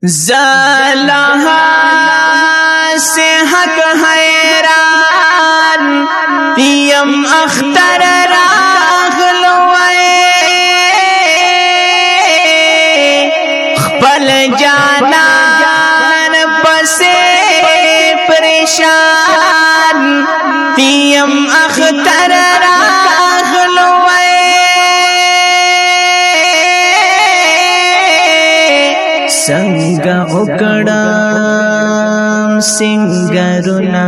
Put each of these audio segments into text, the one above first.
زلها سے حق حیران یم اختر راغلوئے خپل جانان پسے پریشان یم اختر संगा उकड़म सिंगरुना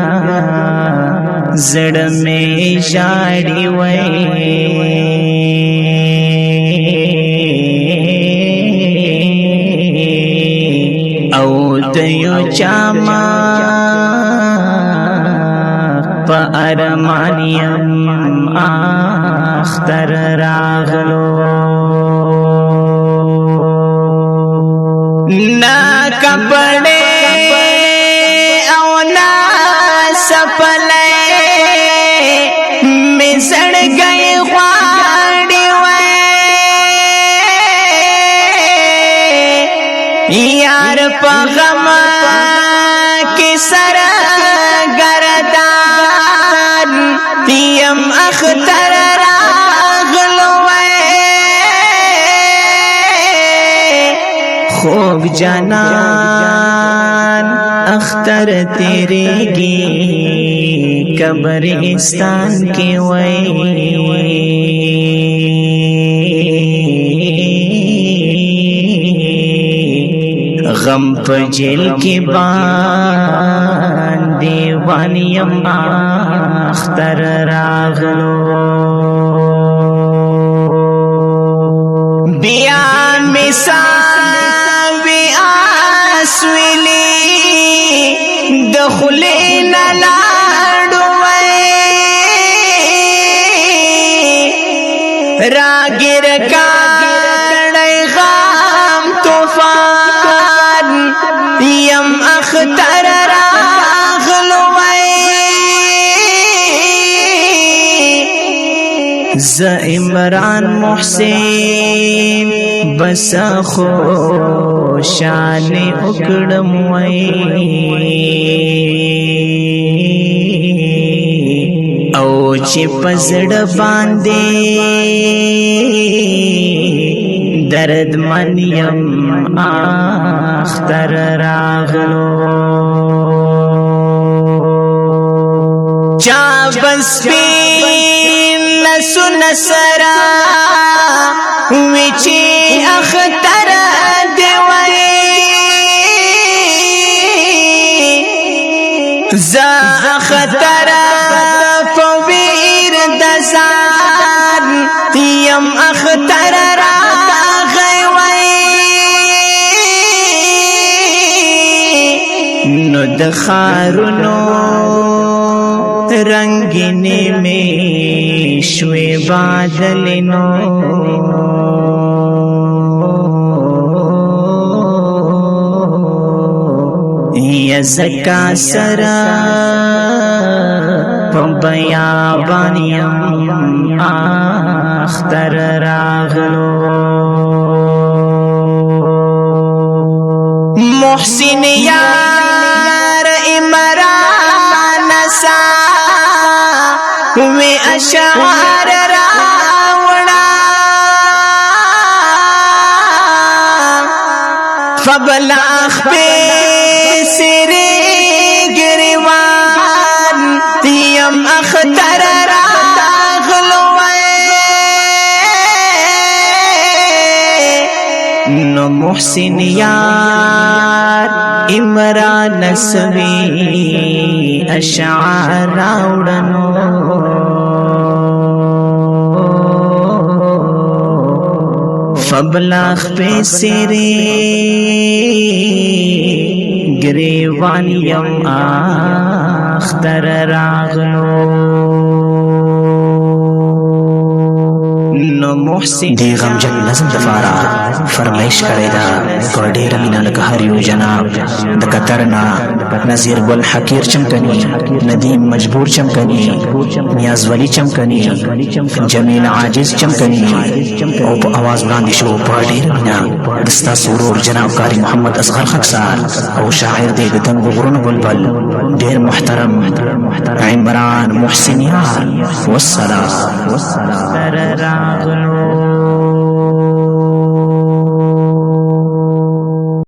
जड़ में जाड़ी वै औ दयो चामा पारमानियम आख्तर रागलो ना कपड़े औ ना सपले मिसड़ गए ख्वाड़ी वे यार पगम की सर गरदान यम अख्तर خوب جانان اختر تیرے گی قبرستان کے وے غم پر جیل کے بان دیوانیم اختر راغلو بیان مثال سویلی دخلین لاڑوئے راگر کاڑی غام طوفان یم اختر راغلوئے ز عمران محسن بس خوشان اکڑم وی او چی پزڑ باندے درد منیم آختر راغلو چا بس پین نسو نسرا ویچی اختر زا اختر فویر دزان یم اختر راغی وی نو دخارنو رنگینی میں شوی بادلنو یزکا سرا پبیابانیم آختر راغلو محسن یار عمران سا وی اشعار راوڑا فبلاخ پہ سری گریوان یم اختر راغلوئے نو محسن یار عمران سوی اشعار راوڑنو فبلاخ پہ سری گریوان یم آختر راغلو نو محسن دی غمجن نظم دفارا فرمایش کړی دا په ډېره مینه لکه هر یو جناب د قطر نه نظیر ګل حقیر چمکني، ندیم مجبور چمکني، نیاز ولی چمکني، جمیل عاجز چمکني او په اواز وړاندې شو په ډېره مینه د ستاسو ورور جناب قاری محمد اصغر خکسار او شاعر دی د دنګو غرونو بلبل ډېر محترم عمران محسن یار. والسلام.